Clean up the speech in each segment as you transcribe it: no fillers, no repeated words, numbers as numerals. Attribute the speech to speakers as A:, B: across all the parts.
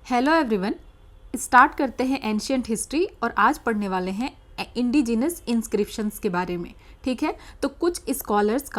A: Hello everyone. Start करते हैं ancient history और आज पढ़ने वाले हैं इंडिजिनस इंस्क्रिप्शंस के बारे में। ठीक है, तो कुछ स्कॉलर्स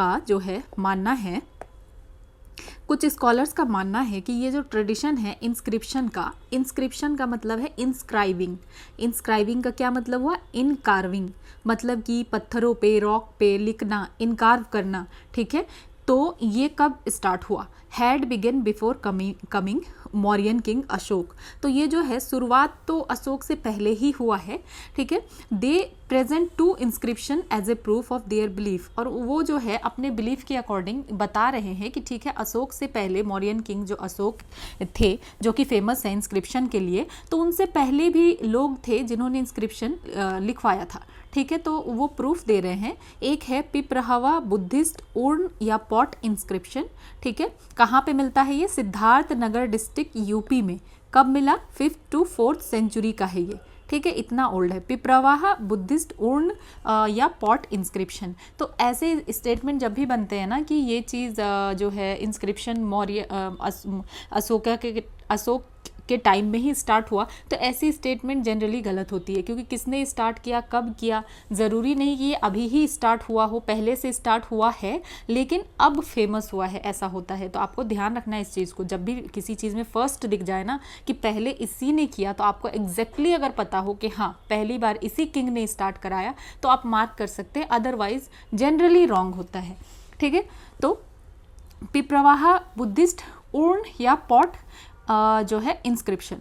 A: का मानना है कि ये जो ट्रेडिशन है इंस्क्रिप्शन का मतलब है इंस्क्राइबिंग का क्या मतलब हुआ? इनकार्विंग, मतलब कि पत्थरों पे, रॉक पे लिखना, इनकार्व करना। ठीक है, तो ये कब स्टार्ट हुआ? Had begun before coming Mauryan king Ashok. तो ये जो है शुरुआत तो अशोक से पहले ही हुआ है। ठीक है, they present to inscription as a proof of their belief, और वो जो है अपने बिलीफ के अकॉर्डिंग बता रहे हैं कि ठीक है, अशोक से पहले मौर्यन किंग जो अशोक थे, जो कि फेमस है इंस्क्रिप्शन के लिए, तो उनसे पहले भी लोग थे जिन्होंने इंस्क्रिप्शन लिखवाया था। ठीक है, तो वो प्रूफ दे रहे हैं। एक है पिपरहवा बुद्धिस्ट उर्न या पॉट इंस्क्रिप्शन। ठीक है, कहाँ पे मिलता है ये? सिद्धार्थ नगर डिस्ट्रिक्ट यूपी में। कब मिला? 5th to 4th सेंचुरी का है ये। ठीक है, इतना ओल्ड है। पिपरवाहा बुद्धिस्ट उर्न या पॉट इंस्क्रिप्शन। तो ऐसे स्टेटमेंट जब भी बनते हैं ना कि ये चीज़ जो है इंस्क्रिप्शन मौर्य अशोक के टाइम में ही स्टार्ट हुआ, तो ऐसी स्टेटमेंट जनरली गलत होती है, क्योंकि किसने स्टार्ट किया, कब किया, ज़रूरी नहीं कि ये अभी ही स्टार्ट हुआ हो, पहले से स्टार्ट हुआ है लेकिन अब फेमस हुआ है, ऐसा होता है। तो आपको ध्यान रखना है इस चीज़ को। जब भी किसी चीज़ में फर्स्ट दिख जाए ना कि पहले इसी ने किया, तो आपको एग्जैक्टली अगर पता हो कि हाँ पहली बार इसी किंग ने स्टार्ट कराया, तो आप मार्क कर सकते हैं, अदरवाइज जनरली रॉन्ग होता है। ठीक है, तो पिपरवाहा बुद्धिस्ट उर्न या पॉट जो है इंस्क्रिप्शन।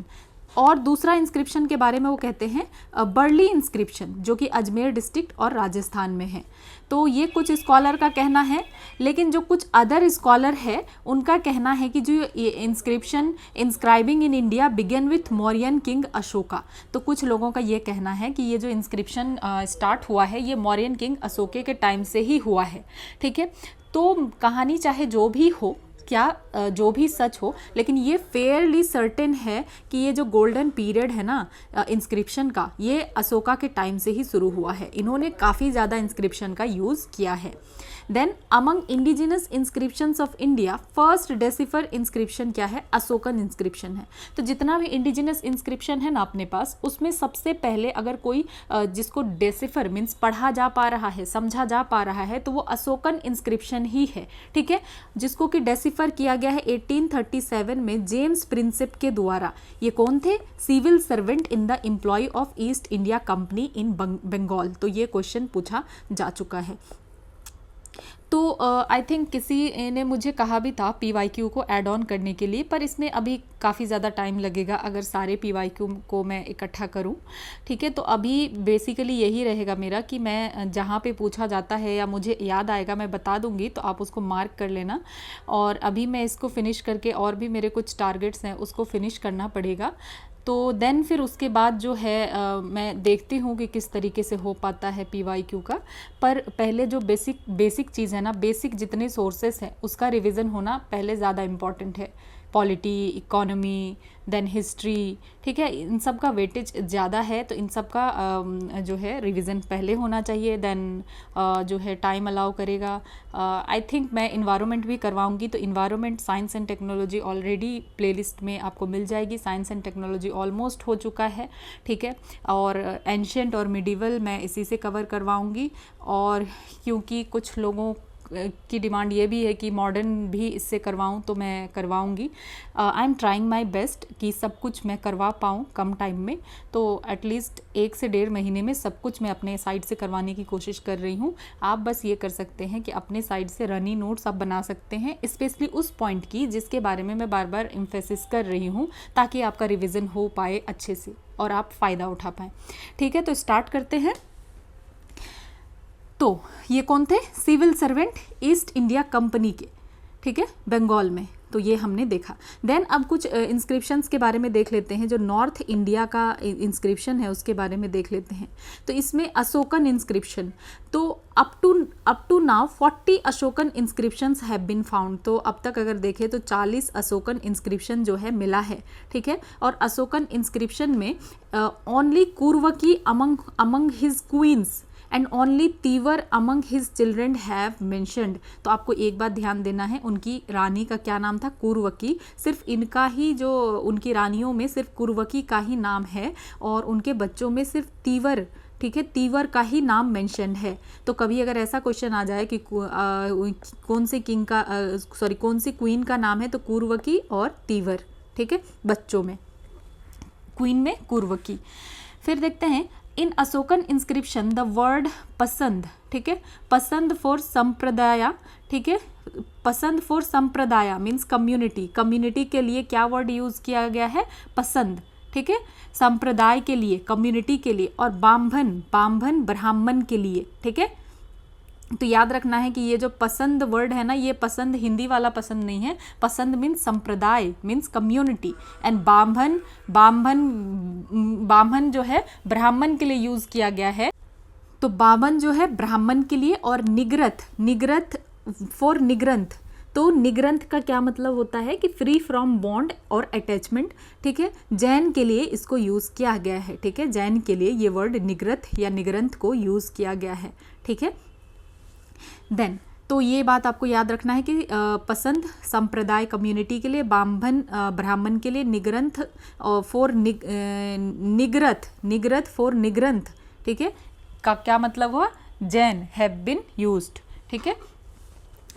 A: और दूसरा इंस्क्रिप्शन के बारे में वो कहते हैं बर्ली इंस्क्रिप्शन, जो कि अजमेर डिस्ट्रिक्ट और राजस्थान में है। तो ये कुछ स्कॉलर का कहना है, लेकिन जो कुछ अदर स्कॉलर है उनका कहना है कि जो ये inscription inscribing in India began with Mauryan king Ashoka. तो कुछ लोगों का ये कहना है कि ये जो इंस्क्रिप्शन स्टार्ट हुआ है ये मौर्यन किंग अशोके के टाइम से ही हुआ है। ठीक है, तो कहानी चाहे जो भी हो, जो भी सच हो, लेकिन ये फेयरली सर्टेन है कि ये जो गोल्डन पीरियड है ना इंस्क्रिप्शन का, ये अशोका के टाइम से ही शुरू हुआ है। इन्होंने काफ़ी ज़्यादा इंस्क्रिप्शन का यूज़ किया है। Then among indigenous inscriptions of India first decipher inscription क्या है? अशोकन इंस्क्रिप्शन है। तो जितना भी इंडिजिनस इंस्क्रिप्शन है ना अपने पास, उसमें सबसे पहले अगर कोई जिसको डेसिफर मीन्स पढ़ा जा पा रहा है, समझा जा पा रहा है, तो वो अशोकन इंस्क्रिप्शन ही है। ठीक है, जिसको कि डेसिफर किया गया है 1837 में जेम्स प्रिंसेप के द्वारा। ये कौन थे? Civil servant in the employ of East India Company in Bengal. तो ये क्वेश्चन पूछा जा चुका है। तो आई थिंक किसी ने मुझे कहा भी था PYQ को ऐड ऑन करने के लिए, पर इसमें अभी काफ़ी ज़्यादा टाइम लगेगा अगर सारे PYQ को मैं इकट्ठा करूं। ठीक है, तो अभी बेसिकली यही रहेगा मेरा कि मैं जहां पे पूछा जाता है या मुझे याद आएगा मैं बता दूंगी, तो आप उसको मार्क कर लेना। और अभी मैं इसको फिनिश करके, और भी मेरे कुछ टारगेट्स हैं उसको फिनिश करना पड़ेगा। तो देन फिर उसके बाद जो है मैं देखती हूँ कि किस तरीके से हो पाता है PYQ का। पर पहले जो बेसिक चीज़ है ना, बेसिक जितने सोर्सेस हैं उसका रिवीजन होना पहले ज़्यादा इम्पॉर्टेंट है। पॉलिटी, इकोनॉमी, देन हिस्ट्री, ठीक है, इन सब का वेटेज ज़्यादा है, तो इन सब का जो है रिवीजन पहले होना चाहिए। देन जो है टाइम अलाउ करेगा। आई थिंक मैं इन्वायरमेंट भी करवाऊंगी, तो environment, science and technology already playlist में आपको मिल जाएगी। साइंस एंड टेक्नोलॉजी ऑलमोस्ट हो चुका है। ठीक है, और एंशियंट और मिडिवल मैं इसी से कवर करवाऊंगी। और क्योंकि कुछ लोगों की डिमांड ये भी है कि मॉडर्न भी इससे करवाऊं, तो मैं करवाऊंगी। I am trying my best कि सब कुछ मैं करवा पाऊँ कम टाइम में। तो एटलीस्ट 1 से 1.5 महीने में सब कुछ मैं अपने साइड से करवाने की कोशिश कर रही हूँ। आप बस ये कर सकते हैं कि अपने साइड से रनी नोट्स आप बना सकते हैं, स्पेशली उस पॉइंट की जिसके बारे में मैं बार बार एम्फेसिस कर रही हूँ, ताकि आपका रिविज़न हो पाए अच्छे से और आप फ़ायदा उठा पाएँ। ठीक है, तो स्टार्ट करते हैं। तो ये कौन थे? Civil servant East India Company के। ठीक है, बंगाल में। तो ये हमने देखा। देन अब कुछ इंस्क्रिप्शंस के बारे में देख लेते हैं। जो नॉर्थ इंडिया का इंस्क्रिप्शन है उसके बारे में देख लेते हैं। तो इसमें अशोकन इंस्क्रिप्शन, तो up to now 40 Ashokan inscriptions have been found. तो अब तक अगर देखें तो 40 अशोकन इंस्क्रिप्शन जो है मिला है। ठीक है, और अशोकन इंस्क्रिप्शन में only Karuvaki among his queens and only Tivara among his children have mentioned. तो आपको एक बात ध्यान देना है, उनकी रानी का क्या नाम था, कुरवकी। सिर्फ इनका ही, जो उनकी रानियों में सिर्फ कुरवकी का ही नाम है और उनके बच्चों में सिर्फ तीवर, ठीक है, तीवर का ही नाम मेंशन है। तो कभी अगर ऐसा क्वेश्चन आ जाए कि कौन से किंग का कौन सी क्वीन का नाम है, तो कुरवकी और तीवर, ठीक है, बच्चों में, क्वीन में कुरवकी। फिर देखते हैं इन अशोकन इंस्क्रिप्शन द वर्ड पसंद, ठीक है, पसंद फॉर संप्रदाय, ठीक है, पसंद फॉर संप्रदाय मीन्स कम्युनिटी, कम्युनिटी के लिए क्या वर्ड यूज किया गया है, पसंद, ठीक है, संप्रदाय के लिए, कम्युनिटी के लिए, और बाम्भन, बाम्भन ब्राह्मण के लिए, ठीक है। तो याद रखना है कि ये जो पसंद वर्ड है ना, ये पसंद हिंदी वाला पसंद नहीं है, पसंद मीन्स संप्रदाय, मीन्स कम्युनिटी, एंड बाम्भन, बाम्भन, बाम्भन जो है ब्राह्मण के लिए यूज किया गया है। तो बामन जो है ब्राह्मण के लिए, और निग्रथ, निग्रथ फॉर निग्रंथ। तो निग्रंथ का क्या मतलब होता है कि फ्री फ्रॉम बॉन्ड और अटैचमेंट, ठीक है, जैन के लिए इसको यूज किया गया है, ठीक है, जैन के लिए ये वर्ड निग्रथ या निग्रंथ को यूज किया गया है, ठीक है। देन तो ये बात आपको याद रखना है कि पसंद संप्रदाय कम्युनिटी के लिए, बाम्भन ब्राह्मण के लिए, निग्रंथ फॉर निग्रथ, निग्रथ फॉर निग्रंथ, ठीक है, का क्या मतलब हुआ, जैन हैव बिन यूज्ड, ठीक है।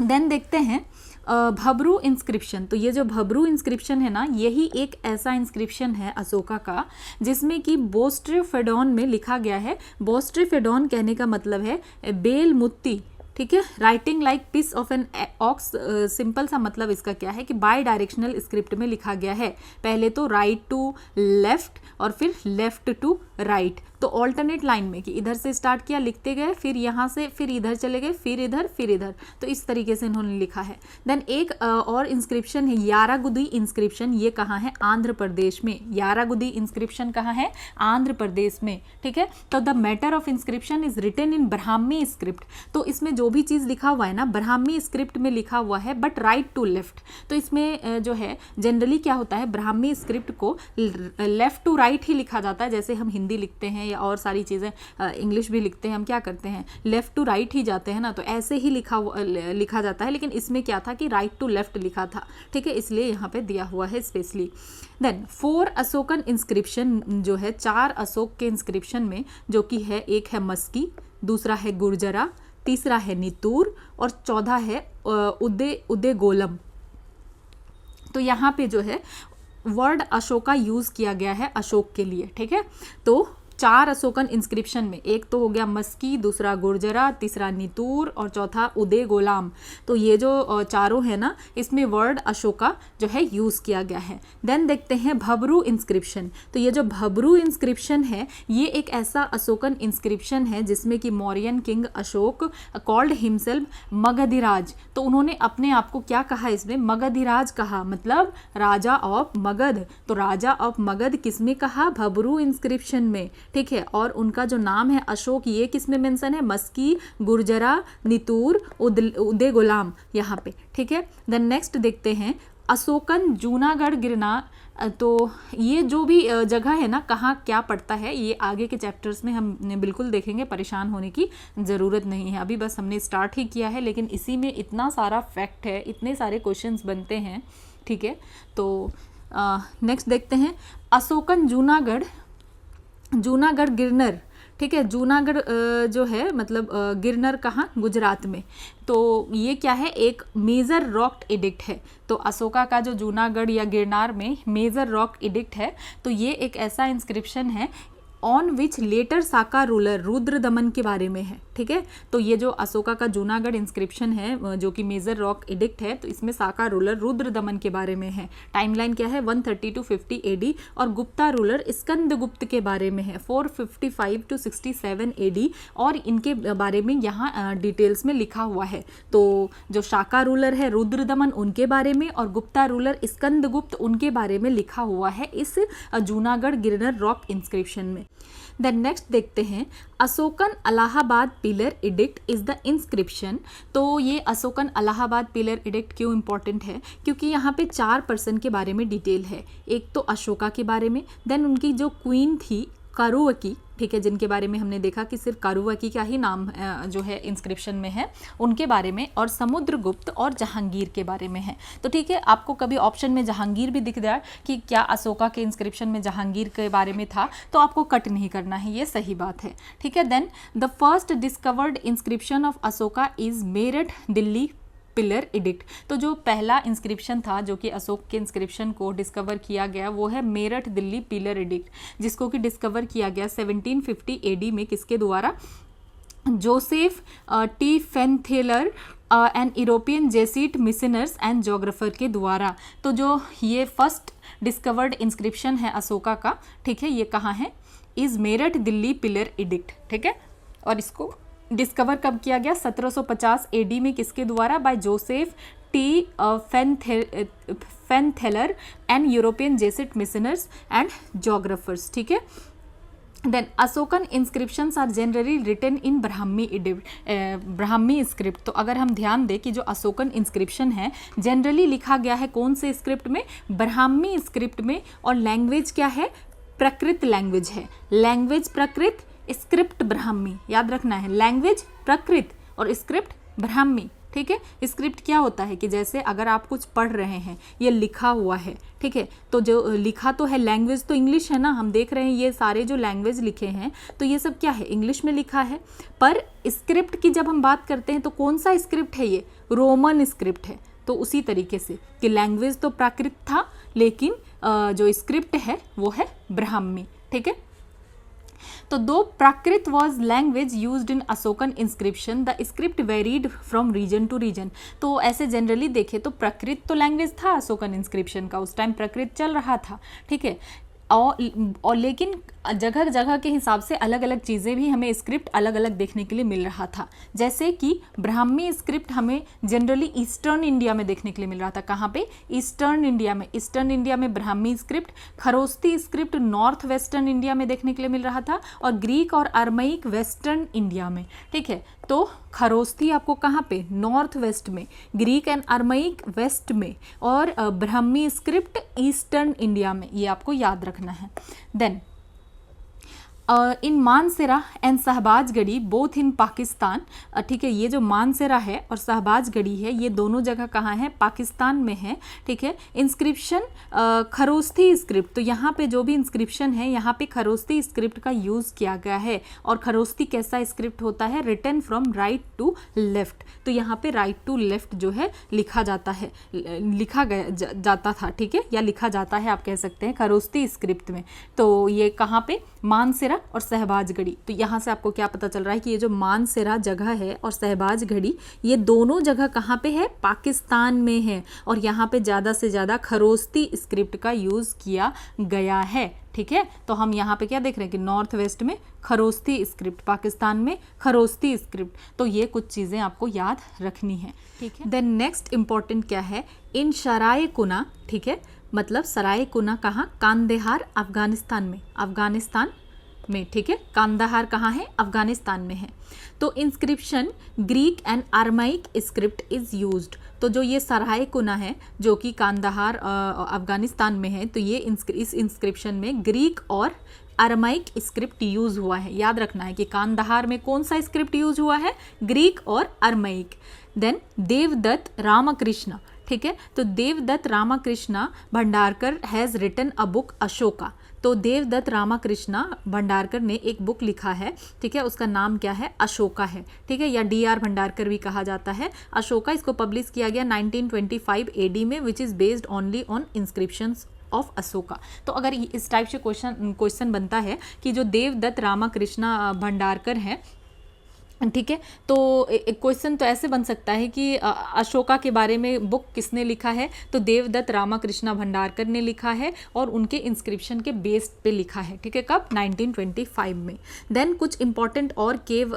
A: देन देखते हैं भबरू इंस्क्रिप्शन। तो ये जो भबरू इंस्क्रिप्शन है ना, यही एक ऐसा इंस्क्रिप्शन है अशोका का जिसमें कि बोस्ट्रिफेडॉन में लिखा गया है। बोस्ट्रिफेडॉन कहने का मतलब है बेल मुत्ती, ठीक है, writing like piece of an ox. Simple सा मतलब इसका क्या है कि बाई डायरेक्शनल स्क्रिप्ट में लिखा गया है, पहले तो राइट टू लेफ्ट और फिर लेफ्ट टू राइट, तो ऑल्टरनेट लाइन में कि इधर से स्टार्ट किया, लिखते गए, फिर यहाँ से फिर इधर चले गए, फिर इधर, फिर इधर, तो इस तरीके से इन्होंने लिखा है। देन एक और इंस्क्रिप्शन है यारागुदी इंस्क्रिप्शन, ये कहाँ है, आंध्र प्रदेश में। यारागुदी इंस्क्रिप्शन कहाँ है, आंध्र प्रदेश में, ठीक है। तो the matter of inscription is written in Brahmi script. तो इसमें जो भी चीज़ लिखा हुआ है ना, ब्राह्मी स्क्रिप्ट में लिखा हुआ है, बट राइट टू लेफ्ट। तो इसमें जो है जनरली क्या होता है, ब्राह्मी स्क्रिप्ट को लेफ्ट टू राइट ही लिखा जाता है, जैसे हम हिंदी लिखते हैं या और सारी चीज़ें इंग्लिश भी लिखते हैं, हम क्या करते हैं, लेफ्ट टू राइट ही जाते हैं ना, तो ऐसे ही लिखा जाता है। लेकिन इसमें क्या था कि राइट टू लेफ्ट लिखा था, ठीक है, इसलिए यहाँ पे दिया हुआ है स्पेशली। देन 4 अशोकन इंस्क्रिप्शन जो है, 4 अशोक के इंस्क्रिप्शन में, जो कि है, एक है मस्की, दूसरा है गुर्जरा, तीसरा है नितूर और चौथा है उदय गोलम। तो यहाँ पे जो है वर्ड अशोका यूज किया गया है अशोक के लिए, ठीक है। तो 4 अशोकन इंस्क्रिप्शन में, एक तो हो गया मस्की, दूसरा गुर्जरा, तीसरा नितूर और चौथा उदय गोलाम। तो ये जो चारों है ना, इसमें वर्ड अशोका जो है यूज किया गया है। देन देखते हैं भबरू इंस्क्रिप्शन। तो ये जो भबरू इंस्क्रिप्शन है, ये एक ऐसा अशोकन इंस्क्रिप्शन है जिसमें कि Mauryan king Ashoka called himself Magadhiraj. तो उन्होंने अपने आप को क्या कहा, इसमें मगधिराज कहा, मतलब राजा ऑफ मगध। तो राजा ऑफ मगध किसमें कहा, भबरू इंस्क्रिप्शन में, ठीक है। और उनका जो नाम है अशोक, ये किस में मेंशन है, मस्की, गुर्जरा, नितूर, उदय गुलाम, यहाँ पे, ठीक है। देन नेक्स्ट देखते हैं अशोकन जूनागढ़ गिरनार। तो ये जो भी जगह है ना, कहाँ क्या पड़ता है, ये आगे के चैप्टर्स में हम बिल्कुल देखेंगे, परेशान होने की ज़रूरत नहीं है। अभी बस हमने स्टार्ट ही किया है, लेकिन इसी में इतना सारा फैक्ट है, इतने सारे क्वेश्चंस बनते हैं, ठीक है। तो नेक्स्ट देखते हैं अशोकन जूनागढ़, जूनागढ़ गिरनर, ठीक है। जूनागढ़ जो है मतलब गिरनर कहाँ, गुजरात में। तो ये क्या है, एक मेजर रॉक एडिक्ट है। तो अशोका का जो जूनागढ़ या गिरनार में मेजर रॉक एडिक्ट है, तो ये एक ऐसा इंस्क्रिप्शन है on which later Saka ruler, Rudradaman के बारे में है, ठीक है। तो ये जो अशोका का जूनागढ़ इंस्क्रिप्शन है जो कि मेजर रॉक एडिक्ट है, तो इसमें साका रूलर रुद्र दमन के बारे में है। टाइमलाइन क्या है, 130 to 50 AD, और गुप्ता रूलर स्कंदगुप्त के बारे में है, 455 to 67 AD, और इनके बारे में यहाँ डिटेल्स में लिखा हुआ है। तो जो साका रूलर है रुद्र दमन, उनके बारे में, और गुप्ता रूलर स्कंदगुप्त, उनके बारे में लिखा हुआ है इस जूनागढ़ गिरनर रॉक इंस्क्रिप्शन में। देन नेक्स्ट देखते हैं Ashokan Allahabad pillar addict is the inscription. तो ये अशोकन अलाहाबाद पिलर एडिक्ट क्यों इंपॉर्टेंट है, क्योंकि यहाँ पे 4 पर्सन के बारे में डिटेल है। एक तो अशोका के बारे में, देन उनकी जो क्वीन थी करुवकी, ठीक है, जिनके बारे में हमने देखा कि सिर्फ कारुवकी का ही नाम जो है इंस्क्रिप्शन में है, उनके बारे में, और समुद्रगुप्त और जहांगीर के बारे में है। तो ठीक है, आपको कभी ऑप्शन में जहांगीर भी दिख जाए कि क्या अशोका के इंस्क्रिप्शन में जहांगीर के बारे में था, तो आपको कट नहीं करना है, ये सही बात है। ठीक है, then the first discovered inscription of Ashoka is Meerut Delhi pillar edict. तो जो पहला इंस्क्रिप्शन था जो कि अशोक के इंस्क्रिप्शन को डिस्कवर किया गया, वो है मेरठ दिल्ली पिलर एडिक्ट, जिसको कि डिस्कवर किया गया 1750 एडी में, किसके द्वारा? Joseph T Tieffenthaler and European Jesuit missionaries and geographer के द्वारा। तो जो ये फर्स्ट डिस्कवर्ड इंस्क्रिप्शन है अशोका का, ठीक है, ये कहाँ है? Is Meerut Delhi pillar addict. ठीक है, और इसको डिस्कवर कब किया गया? 1750 एडी में, किसके द्वारा? By Joseph T Tieffenthaler and European Jesuit missionaries and geographers. ठीक है, then Ashokan inscriptions are generally written in Brahmi script. तो अगर हम ध्यान दें कि जो अशोकन इंस्क्रिप्शन है जनरली लिखा गया है कौन से स्क्रिप्ट में? ब्राह्मी स्क्रिप्ट में। और लैंग्वेज क्या है? प्राकृत लैंग्वेज है। लैंग्वेज प्राकृत, स्क्रिप्ट ब्राह्मी, याद रखना है, लैंग्वेज प्राकृत और स्क्रिप्ट ब्राह्मी। ठीक है, स्क्रिप्ट क्या होता है कि जैसे अगर आप कुछ पढ़ रहे हैं, ये लिखा हुआ है, ठीक है, तो जो लिखा तो है, लैंग्वेज तो इंग्लिश है ना, हम देख रहे हैं ये सारे जो लैंग्वेज लिखे हैं तो ये सब क्या है? इंग्लिश में लिखा है। पर स्क्रिप्ट की जब हम बात करते हैं तो कौन सा स्क्रिप्ट है? ये रोमन स्क्रिप्ट है। तो उसी तरीके से कि लैंग्वेज तो प्राकृत था, लेकिन जो स्क्रिप्ट है वो है ब्राह्मी। ठीक है, तो दो Prakrit was language used in Ashokan inscription, the script varied from region to region. तो ऐसे जनरली देखे तो प्राकृत तो लैंग्वेज था अशोकन इंस्क्रिप्शन का, उस टाइम प्राकृत चल रहा था। ठीक है, और लेकिन जगह जगह के हिसाब से अलग अलग चीज़ें भी हमें स्क्रिप्ट अलग अलग देखने के लिए मिल रहा था। जैसे कि ब्राह्मी स्क्रिप्ट हमें जनरली ईस्टर्न इंडिया में देखने के लिए मिल रहा था। कहाँ पे? ईस्टर्न इंडिया में। ईस्टर्न इंडिया में Brahmi script. Kharosthi script north western India में देखने के लिए मिल रहा था, और ग्रीक और अरमैइक वेस्टर्न इंडिया में। ठीक है, तो खरोस्ती आपको कहाँ पे? नॉर्थ वेस्ट में, ग्रीक एंड अरमैइक वेस्ट में, और ब्राह्मी स्क्रिप्ट ईस्टर्न इंडिया में। ये आपको याद रखना है। Then in Mansehra and Shahbazgarhi both in Pakistan. ठीक है, ये जो मानसेरा है और शहबाजगढ़ी है, ये दोनों जगह कहाँ है? पाकिस्तान में है। ठीक है, इंस्क्रिप्शन खरोस्ती स्क्रिप्ट। तो यहाँ पे जो भी इंस्क्रिप्शन है, यहाँ पे खरोस्ती स्क्रिप्ट का यूज़ किया गया है। और खरोस्ती कैसा स्क्रिप्ट होता है? Written from right to left. तो यहाँ पे राइट टू लेफ्ट जो है लिखा जाता है, लिखा गया जाता था। ठीक है, या लिखा जाता है आप कह सकते हैं खरोस्ती स्क्रिप्ट में। तो ये कहाँ पे? मानसेरा और शहबाजगढ़ी। तो यहाँ से आपको क्या पता चल रहा है कि ये जो मानसेरा जगह है और शहबाजगढ़ी, ये दोनों जगह कहाँ पे है? पाकिस्तान में है। और यहाँ पे ज़्यादा से ज़्यादा खरोस्ती स्क्रिप्ट का यूज़ किया गया है। ठीक है, तो हम यहाँ पे क्या देख रहे हैं कि नॉर्थ वेस्ट में खरोस्ती स्क्रिप्ट, पाकिस्तान में खरोस्ती स्क्रिप्ट। तो ये कुछ चीज़ें आपको याद रखनी है। ठीक है, देन नेक्स्ट इंपॉर्टेंट क्या है? इन सराय कुना। ठीक है, मतलब सराय कुना कहाँ? कांदेहार अफगानिस्तान में, अफगानिस्तान में। ठीक है, कांदाहार कहाँ है? अफगानिस्तान में है। तो inscription Greek and Aramaic script is used. तो जो ये सराय कुना है जो कि कांदाहार अफगानिस्तान में है, तो ये इस इंस्क्रिप्शन में ग्रीक और अरमैइक स्क्रिप्ट यूज हुआ है। याद रखना है कि कांदाहार में कौन सा स्क्रिप्ट यूज हुआ है? ग्रीक और अरमैइक। देन देवदत्त रामकृष्ण। ठीक है, तो Devadatta Ramakrishna Bhandarkar has written a book Ashoka. तो देवदत्त रामकृष्ण भंडारकर ने एक बुक लिखा है। ठीक है, उसका नाम क्या है? अशोका है। ठीक है, या DR भंडारकर भी कहा जाता है। अशोका, इसको पब्लिश किया गया 1925 AD में, which is based only on inscriptions of Ashoka. तो अगर इस टाइप से क्वेश्चन बनता है कि जो देवदत्त रामकृष्ण भंडारकर हैं, ठीक है, तो एक क्वेश्चन तो ऐसे बन सकता है कि अशोका के बारे में बुक किसने लिखा है? तो देवदत्त रामकृष्ण भंडारकर ने लिखा है, और उनके इंस्क्रिप्शन के बेस पे लिखा है। ठीक है, कब? 1925 में। देन कुछ इंपॉर्टेंट और केव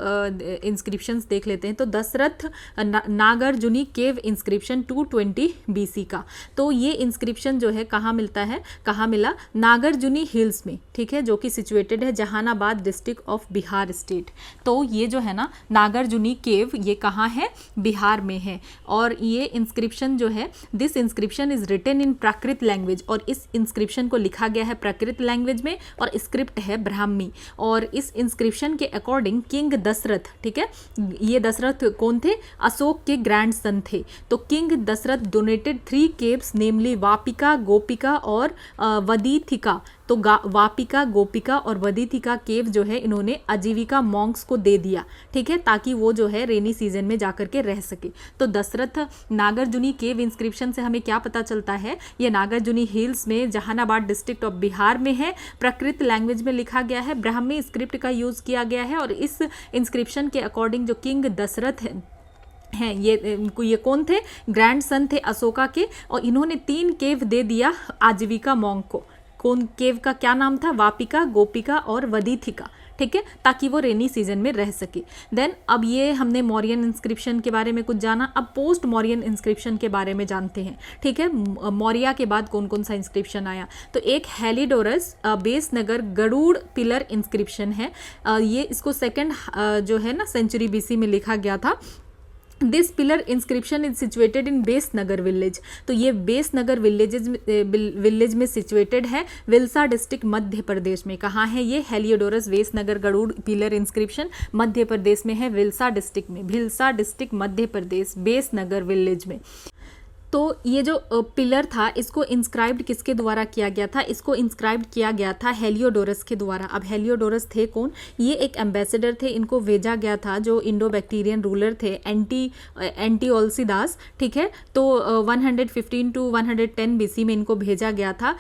A: इंस्क्रिप्शंस देख लेते हैं। तो दशरथ नागार्जुनी केव इंस्क्रिप्शन 220 BC का। तो ये इंस्क्रिप्शन जो है कहाँ मिलता है? कहाँ मिला? नागार्जुनी हिल्स में। ठीक है, जो कि सिचुएटेड है Jahanabad district of Bihar state. तो ये जो है ना, नागार्जुनी केव, ये कहाँ है, बिहार में है। और ये इंस्क्रिप्शन जो है, this inscription is written in Prakrit language, और इस इंस्क्रिप्शन को लिखा गया है प्राकृत लैंग्वेज में और स्क्रिप्ट है ब्राह्मी। और इस इंस्क्रिप्शन के अकॉर्डिंग किंग दशरथ, ठीक है, ये दशरथ कौन थे, अशोक के ग्रैंड सन थे। तो किंग दशरथ डोनेटेड 3 केव्स नेमली वापिका, गोपिका और वदीथिका। तो वापिका, गोपिका और वदीथिका केव जो है इन्होंने आजीविका मॉन्क्स को दे दिया, ठीक है, ताकि वो जो है रेनी सीजन में जाकर के रह सके। तो दशरथ नागार्जुनी केव इंस्क्रिप्शन से हमें क्या पता चलता है, ये नागार्जुनी हिल्स में जहानाबाद डिस्ट्रिक्ट ऑफ बिहार में है, प्राकृत लैंग्वेज में लिखा गया है, ब्राह्मी स्क्रिप्ट का यूज किया गया है। और इस इंस्क्रिप्शन के अकॉर्डिंग जो किंग दशरथ हैं ये कौन थे, ग्रैंड सन थे अशोका के, और इन्होंने 3 केव दे दिया आजीविका मॉन्क को। कौन केव का क्या नाम था, वापिका, गोपिका और वदीथिका, ठीक है, ताकि वो रेनी सीजन में रह सके। देन अब ये हमने मौर्यन इंस्क्रिप्शन के बारे में कुछ जाना, अब पोस्ट मौर्यन इंस्क्रिप्शन के बारे में जानते हैं, ठीक है। मौर्य के बाद कौन कौन सा इंस्क्रिप्शन आया, तो एक हेलिडोरस बेसनगर गरुड़ पिलर इंस्क्रिप्शन है। ये इसको 2nd जो है ना सेंचुरी BC में लिखा गया था। This pillar inscription is situated in Besnagar village. तो ये बेसनगर विलेज में सिचुएटेड है, विल्सा डिस्ट्रिक्ट मध्य प्रदेश में। कहाँ है ये, Heliodorus Besnagar Garuda pillar inscription Madhya Pradesh में है, विल्सा डिस्ट्रिक्ट में, भिल्सा डिस्ट्रिक्ट मध्य प्रदेश, बेसनगर विलेज में। तो ये जो पिलर था इसको इंस्क्राइब्ड किसके द्वारा किया गया था, इसको इंस्क्राइब्ड किया गया था हेलियोडोरस के द्वारा। अब हेलियोडोरस थे कौन, ये एक एम्बेसडर थे, इनको भेजा गया था जो इंडो बैक्टीरियन रूलर थे एंटीओल्सिदास, ठीक है। तो 115 to 110 BC में इनको भेजा गया था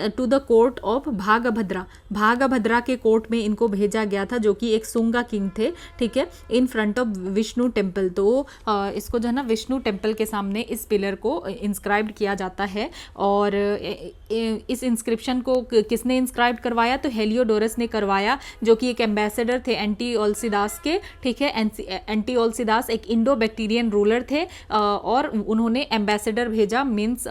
A: टू द कोर्ट ऑफ भागभद्रा। भागभद्रा के कोर्ट में इनको भेजा गया था, जो कि एक सुंगा किंग थे, ठीक है, in front of Vishnu temple. तो इसको जो है ना विष्णु टेम्पल के सामने इस पिलर को इंस्क्राइब्ड किया जाता है। और इस इंस्क्रिप्शन को किसने इंस्क्राइब करवाया, तो हेलियोडोरस ने करवाया, जो कि एक एम्बेसडर थे एंटीओल्सिदास के, ठीक है। एंटीओल्सिदास एक इंडो बैक्टीरियन रूलर थे और उन्होंने एम्बेसडर भेजा, मीन्स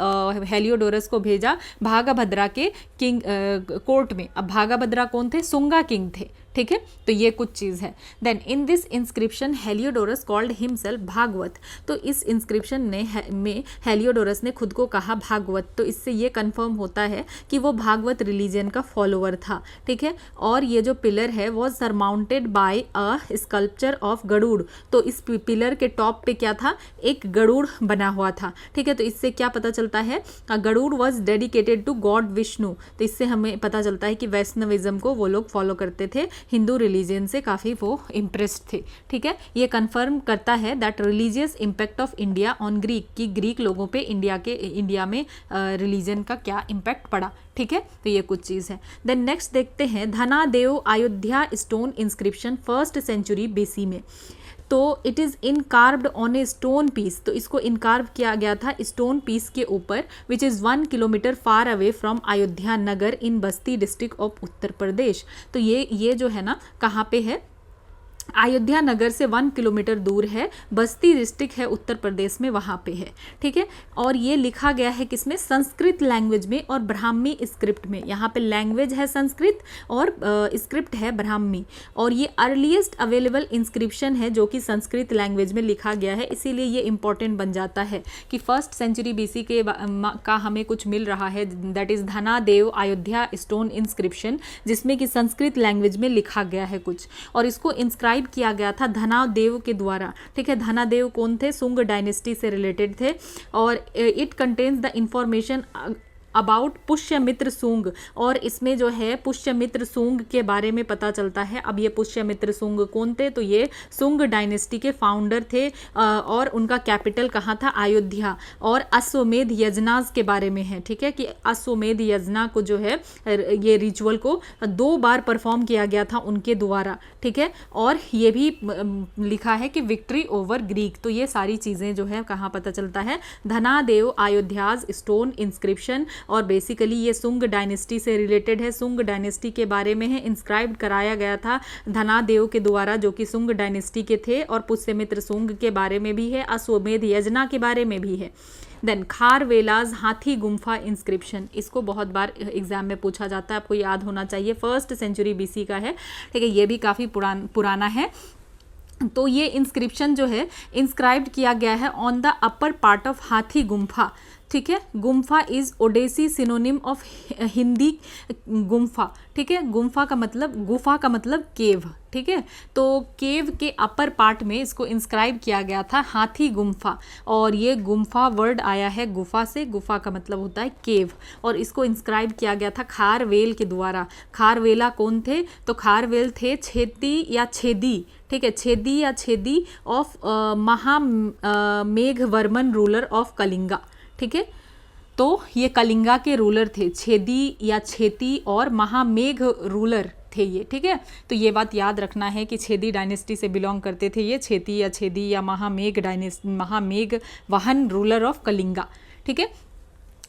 A: हेलियोडोरस को भेजा भागभद्रा के किंग कोर्ट में। अब भागभद्रा कौन थे, सुंगा किंग थे, ठीक है। तो ये कुछ चीज़ है। Then in this inscription Heliodorus called himself Bhagavata. तो इस इंस्क्रिप्शन में हेलियोडोरस ने खुद को कहा भागवत। तो इससे ये कंफर्म होता है कि वो भागवत रिलीजन का फॉलोअर था, ठीक है। और ये जो पिलर है वो surmounted by a sculpture of Garuda. तो इस पिलर के टॉप पे क्या था, एक गरुड़ बना हुआ था, ठीक है। तो इससे क्या पता चलता है, Garuda was dedicated to god Vishnu. तो इससे हमें पता चलता है कि वैष्णविज्म को वो लोग फॉलो करते थे, हिंदू रिलीजन से काफ़ी वो इम्प्रेस्ड थे, ठीक है। ये कंफर्म करता है that religious impact of India on Greek, कि ग्रीक लोगों पे इंडिया में रिलीजन का क्या इम्पैक्ट पड़ा, ठीक है। तो ये कुछ चीज़ है। देन नेक्स्ट देखते हैं Dhanadeva Ayodhya stone inscription 1st century BC में। तो it is incarved on a stone piece. तो इसको इनकार्व किया गया था स्टोन पीस के ऊपर, which is 1 kilometre far away from Ayodhya Nagar in Basti district of Uttar Pradesh. तो ये जो है ना कहाँ पे है, अयोध्या नगर से 1 किलोमीटर दूर है, बस्ती डिस्ट्रिक्ट है उत्तर प्रदेश में, वहाँ पे है, ठीक है। और ये लिखा गया है किसमें, संस्कृत लैंग्वेज में और ब्राह्मी स्क्रिप्ट में। यहाँ पे लैंग्वेज है संस्कृत और स्क्रिप्ट है ब्राह्मी। और ये अर्लीस्ट अवेलेबल इंस्क्रिप्शन है जो कि संस्कृत लैंग्वेज में लिखा गया है, इसीलिए ये इंपॉर्टेंट बन जाता है कि 1st century BC के का हमें कुछ मिल रहा है, that is Dhanadeva Ayodhya stone inscription, जिसमें कि संस्कृत लैंग्वेज में लिखा गया है कुछ। और इसको इंस्क्राइब किया गया था धनादेव के द्वारा, ठीक है। धनादेव कौन थे, सुंग डायनेस्टी से रिलेटेड थे। और it contains the information about Pushyamitra सुंग। और इसमें जो है पुष्यमित्र सुंग के बारे में पता चलता है। अब ये पुष्यमित्र सुंग कौन थे, तो ये सुंग डायनेस्टी के फाउंडर थे और उनका कैपिटल कहाँ था, अयोध्या। और अश्वमेध यज्ञास के बारे में है, ठीक है, कि अश्वमेध यज्ञ को जो है ये रिचुअल को 2 बार परफॉर्म किया गया था उनके द्वारा, ठीक है। और ये भी लिखा है कि विक्ट्री ओवर ग्रीक। तो ये सारी चीज़ें जो है कहाँ पता चलता है, धनादेव अयोध्याज स्टोन इंस्क्रिप्शन। और बेसिकली ये सुंग डायनेस्टी से रिलेटेड है, सुंग डायनेस्टी के बारे में है, इंस्क्राइब कराया गया था धनादेव के द्वारा जो कि सुंग डायनेस्टी के थे। और पुष्यमित्र सुंग के बारे में भी है, अश्वमेध यज्ञ के बारे में भी है। देन खारवेलाज हाथी गुम्फा इंस्क्रिप्शन, इसको बहुत बार एग्जाम में पूछा जाता है, आपको याद होना चाहिए, 1st century BC का है, ठीक है। ये भी काफ़ी पुराना है। तो ये इंस्क्रिप्शन जो है इंस्क्राइब्ड किया गया है on the upper part of Hathi Gumpha. ठीक है, Gumpha is Odishi synonym of Hindi Gumpha. ठीक है, गुम्फा का मतलब, गुफा का मतलब केव। ठीक है, तो केव के अपर पार्ट में इसको इंस्क्राइब किया गया था हाथी गुम्फा, और ये गुम्फा वर्ड आया है गुफा से, गुफा का मतलब होता है केव, और इसको इंस्क्राइब किया गया था खारवेल के द्वारा। खारवेला कौन थे? तो खारवेल थे छेदी या छेदी, ठीक है, छेदी या Chedi of Mahameghavarman ruler of Kalinga. ठीक है, तो ये कलिंगा के रूलर थे, छेदी या छेती और महामेघ रूलर थे ये। ठीक है, तो ये बात याद रखना है कि छेदी डायनेस्टी से बिलोंग करते थे ये, छेती या छेदी या महामेघ महामेघ वाहन रूलर ऑफ कलिंगा। ठीक है,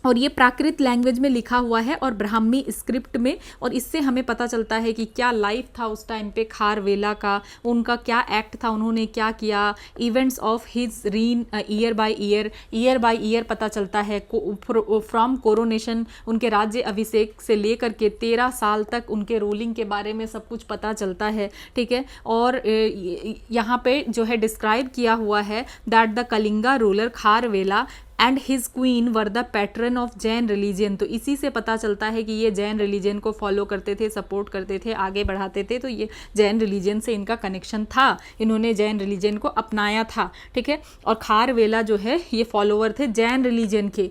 A: और ये प्राकृत लैंग्वेज में लिखा हुआ है और ब्राह्मी स्क्रिप्ट में, और इससे हमें पता चलता है कि क्या लाइफ था उस टाइम पे खारवेला का, उनका क्या एक्ट था, उन्होंने क्या किया, events of his reign year by year पता चलता है, फ्रॉम कोरोनेशन, उनके राज्य अभिषेक से लेकर के 13 साल तक उनके रूलिंग के बारे में सब कुछ पता चलता है। ठीक है, और यहाँ पे जो है डिस्क्राइब किया हुआ है that the Kalinga ruler Kharavela and his queen were the pattern of Jain religion. तो इसी से पता चलता है कि ये जैन रिलीजन को फॉलो करते थे, सपोर्ट करते थे, आगे बढ़ाते थे, तो ये जैन रिलीजन से इनका कनेक्शन था, इन्होंने जैन रिलीजन को अपनाया था। ठीक है, और खारवेला जो है ये फॉलोवर थे जैन रिलीजन के,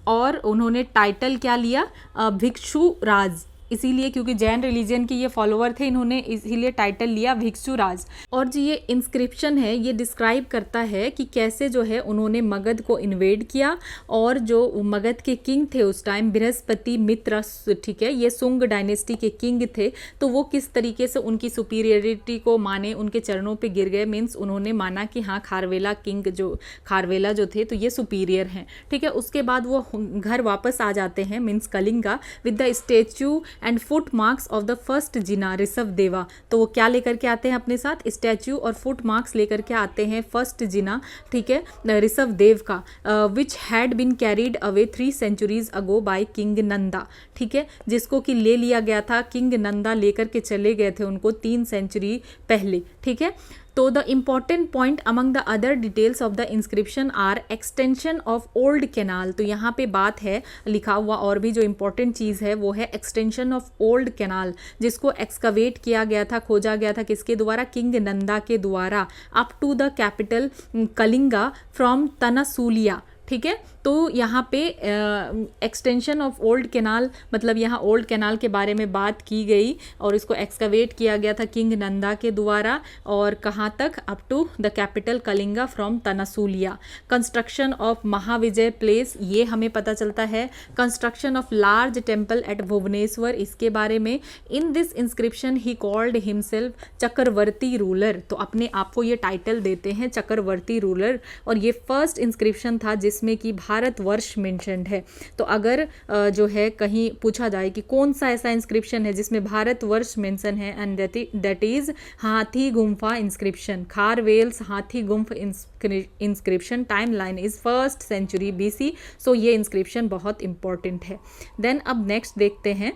A: और उन्होंने टाइटल क्या लिया? भिक्षु राज, इसीलिए क्योंकि जैन रिलीजन के ये फॉलोवर थे, इन्होंने इसीलिए टाइटल लिया भिक्षु राज। और जो ये इंस्क्रिप्शन है ये डिस्क्राइब करता है कि कैसे जो है उन्होंने मगध को इन्वेड किया, और जो मगध के किंग थे उस टाइम बृहस्पति मित्र, ठीक है, ये सुंग डायनेस्टी के किंग थे, तो वो किस तरीके से उनकी सुपीरियरिटी को माने, उनके चरणों पे गिर गए, मीन्स उन्होंने माना कि हाँ खारवेला किंग जो खारवेला जो थे तो ये सुपीरियर हैं। ठीक है, उसके बाद वो घर वापस आ जाते हैं, means Kalinga, with the statue and foot marks of the first Jina Rishabha Deva. तो वो क्या लेकर के आते हैं अपने साथ? स्टैच्यू और फुट मार्क्स लेकर के आते हैं फर्स्ट जिना, ठीक है, ऋषभ देव का, which had been carried away 3 centuries ago by king Nanda. ठीक है, जिसको कि ले लिया गया था, किंग नंदा लेकर के चले गए थे उनको 3 century पहले। ठीक है, तो the important point among the other details of the inscription are extension of old canal. तो यहाँ पे बात है लिखा हुआ, और भी जो इम्पॉर्टेंट चीज़ है वो है एक्सटेंशन ऑफ ओल्ड कैनाल, जिसको एक्सकवेट किया गया था, खोजा गया था किसके द्वारा? किंग नंदा के द्वारा, up to the capital Kalinga from Tanasulia. ठीक है, तो यहाँ पे एक्सटेंशन ऑफ ओल्ड कैनाल मतलब यहाँ ओल्ड कैनाल के बारे में बात की गई, और इसको एक्सकवेट किया गया था किंग नंदा के द्वारा, और कहाँ तक? Up to the capital Kalinga from Tanasulia. Construction of Mahavijaya palace, ये हमें पता चलता है। Construction of large temple at Bhubaneswar, इसके बारे में। In this inscription he called himself Chakravarti ruler, तो अपने आप को ये टाइटल देते हैं चक्रवर्ती रूलर, और ये फर्स्ट इंस्क्रिप्शन था जिसमें कि भारतवर्ष मेंशन्ड है। तो अगर जो है कहीं पूछा जाए कि कौन सा ऐसा इंस्क्रिप्शन है जिसमें भारतवर्ष मेंशन है, and that is Hathi Gumpha inscription, Kharavela's Hathi Gumpha inscription, time line is 1st century BC। So ये इंस्क्रिप्शन बहुत इंपॉर्टेंट है। देन अब नेक्स्ट देखते हैं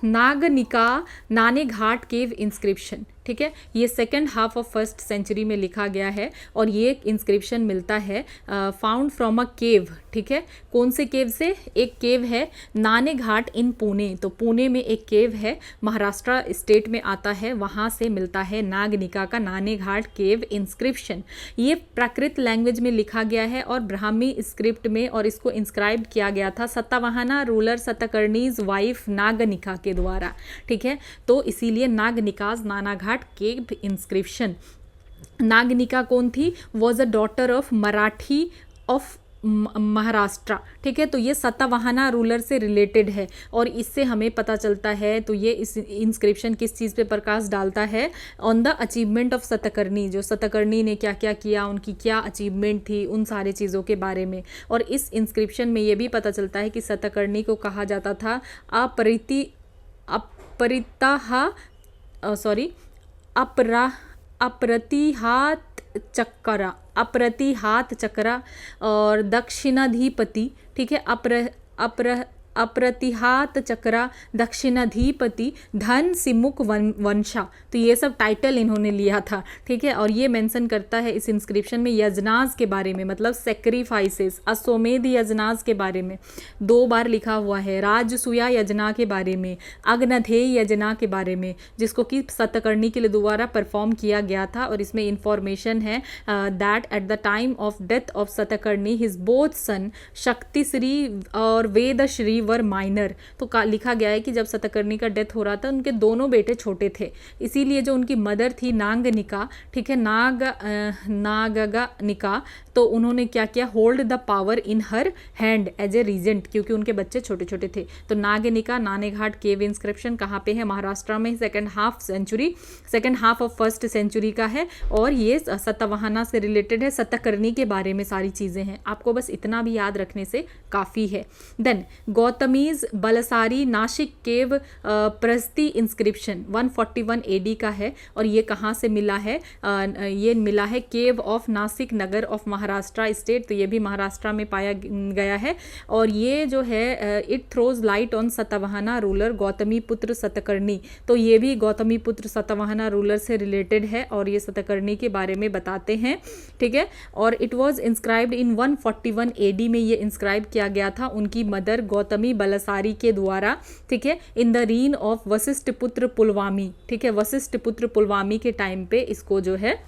A: नागनिका नाने घाट केव इंस्क्रिप्शन। ठीक है, ये second half of 1st century में लिखा गया है, और ये इंस्क्रिप्शन मिलता है फाउंड फ्रॉम अ केव। ठीक है, कौन से केव से? एक केव है नाने घाट इन पुणे, तो पुणे में एक केव है, महाराष्ट्र स्टेट में आता है, वहाँ से मिलता है नागनिका का नाने घाट केव इंस्क्रिप्शन। ये प्राकृत लैंग्वेज में लिखा गया है और ब्राह्मी स्क्रिप्ट में, और इसको इंस्क्राइब किया गया था सतवाहना रूलर सतकर्णीज वाइफ नागनिका के द्वारा। ठीक है, तो इसीलिए नागनिकाज नानाघाट केव इंस्क्रिप्शन। नागनिका कौन थी? Was a daughter of Marathi of Maharashtra. ठीक है, तो ये सतवाहना रूलर से रिलेटेड है, और इससे हमें पता चलता है, तो ये इस इंस्क्रिप्शन किस चीज़ पे प्रकाश डालता है? On the achievement of Satakarni, जो सतकर्णी ने क्या क्या किया, उनकी क्या अचीवमेंट थी, उन सारे चीज़ों के बारे में। और इस इंस्क्रिप्शन में ये भी पता चलता है कि सतकर्णी को कहा जाता था अप्रतिहात चक्रा और दक्षिणाधिपति। ठीक है, अप्रतिहात चक्रा दक्षिणाधिपति धन सिमुक वंशा। तो ये सब टाइटल इन्होंने लिया था, ठीक है। और ये मेंशन करता है इस इंस्क्रिप्शन में यजनाज के बारे में, मतलब सेक्रीफाइसेस, अश्वमेध यजनाज के बारे में 2 बार लिखा हुआ है, राजसूया यजना के बारे में, अग्नधेय यजना के बारे में, जिसको कि सतकर्णी के लिए दोबारा परफॉर्म किया गया था। और इसमें इंफॉर्मेशन है that at the time of death of Satakarni his both son Shaktishri और वेदश्री वर माइनर। तो लिखा गया है कि जब सतकर्णी का डेथ हो रहा था उनके दोनों बेटे छोटे थे, इसीलिए जो उनकी मदर थी नागनिका, ठीक है, नागनिका, तो उन्होंने क्या किया, hold the power in her hand as a regent, क्योंकि उनके बच्चे छोटे छोटे थे। तो नागनिका नानेघाट केव इंस्क्रिप्शन कहाँ पे है, महाराष्ट्र में, second half of first century का है। और ये सतवाहना से रिलेटेड है, सतकर्णी के बारे में सारी चीज़ें हैं। आपको बस इतना भी याद रखने से काफ़ी है। देन गौतमीज बलसारी नासिक केव प्रस्ती इंस्क्रिप्शन 141 AD का है। और ये कहाँ से मिला है, ये मिला है केव of Nashik Nagar of Maharashtra state. तो ये भी महाराष्ट्र में पाया गया है। और ये जो है it throws light on Satavahana ruler Gautami पुत्र सतकर्णी। तो ये भी गौतमी पुत्र सतवाहना रूलर से रिलेटेड है और ये सतकर्णी के बारे में बताते हैं, ठीक है। और it was inscribed in 141 AD में ये इंस्क्राइब किया गया था उनकी मदर गौतमी बलसारी के द्वारा, ठीक है, in the reign of Vasishthiputra Pulumavi, ठीक है, वशिष्ठ पुत्र पुलवामी के टाइम पे इसको जो है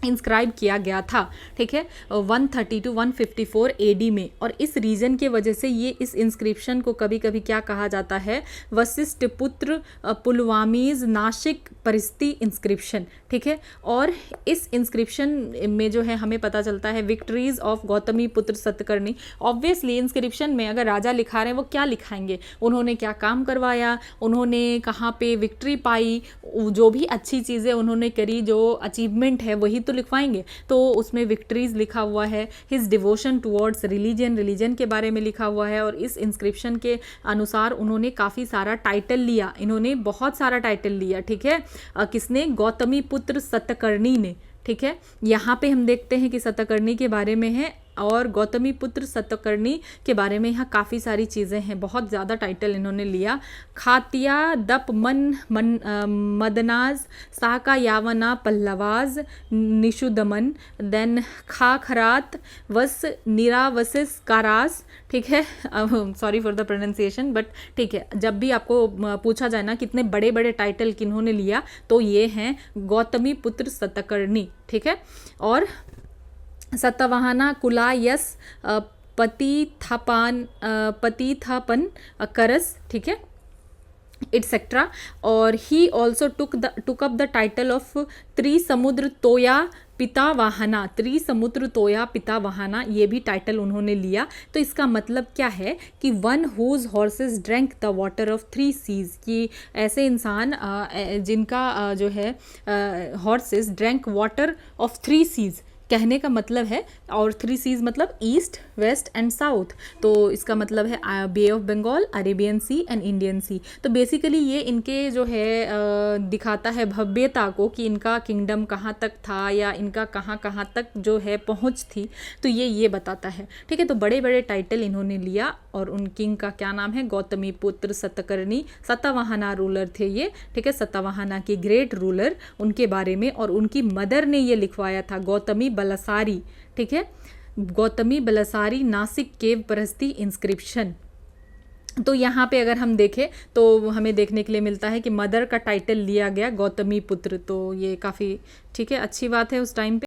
A: इंस्क्राइब किया गया था, ठीक है, 130 to 154 AD में। और इस रीजन के वजह से ये इस इंस्क्रिप्शन को कभी कभी क्या कहा जाता है, वशिष्ठ पुत्र पुलवामीज नासिक परिस्ती इंस्क्रिप्शन, ठीक है। और इस इंस्क्रिप्शन में जो है हमें पता चलता है विक्ट्रीज ऑफ गौतमी पुत्र सतकर्णी। ऑब्वियसली इंस्क्रिप्शन में अगर राजा लिखा रहे हैं वो क्या लिखाएंगे, उन्होंने क्या काम करवाया, उन्होंने कहाँ पे विक्ट्री पाई, जो भी अच्छी चीज़ें उन्होंने करी, जो अचीवमेंट है वही तो लिखवाएंगे। तो उसमें विक्ट्रीज लिखा हुआ है, हिज डिवोशन टुवर्ड्स रिलीजन के बारे में लिखा हुआ है। और इस इंस्क्रिप्शन के अनुसार उन्होंने काफ़ी सारा टाइटल लिया, इन्होंने बहुत सारा टाइटल लिया, ठीक है। किसने, गौतमी पुत्र सतकर्णी ने, ठीक है। यहाँ पे हम देखते हैं कि सतकर्णी के बारे में है और गौतमी पुत्र सतकर्णी के बारे में यहाँ काफ़ी सारी चीज़ें हैं, बहुत ज़्यादा टाइटल इन्होंने लिया। खातिया दप मदनाज साका यावना पल्लवाज निशुदमन, देन खाखरात वस निरावसिस कारास, ठीक है, sorry for the pronunciation but ठीक है। जब भी आपको पूछा जाए ना कितने बड़े बड़े टाइटल किन्होंने लिया तो ये हैं गौतमी पुत्र सतकर्णी, ठीक है। और सतवाहना कुला यस पतिथापन करस, ठीक है, एटसेट्रा। और he also took up the title of Trisamudra Toya Pitavahana, Trisamudra Toya Pitavahana, ये भी टाइटल उन्होंने लिया। तो इसका मतलब क्या है कि one whose horses drank the water of 3 seas, कि ऐसे इंसान जिनका जो है horses drank water of 3 seas, कहने का मतलब है, और 3 सीज मतलब ईस्ट वेस्ट एंड साउथ। तो इसका मतलब है bay of Bengal, Arabian sea and Indian sea. तो बेसिकली ये इनके जो है दिखाता है भव्यता को कि इनका किंगडम कहाँ तक था या इनका कहाँ कहाँ तक जो है पहुँच थी, तो ये बताता है, ठीक है। तो बड़े बड़े टाइटल इन्होंने लिया और उन किंग का क्या नाम है, गौतमी पुत्र सतकर्णी, सतवाहना रूलर थे ये, ठीक है, सतवाहना के ग्रेट रूलर, उनके बारे में। और उनकी मदर ने ये लिखवाया था, गौतमी बलसारी, ठीक है, गौतमी बलसारी नासिक केव प्रस्ती इंस्क्रिप्शन। तो यहाँ पे अगर हम देखें तो हमें देखने के लिए मिलता है कि मदर का टाइटल लिया गया गौतमी पुत्र। तो ये काफ़ी ठीक है, अच्छी बात है उस टाइम पे।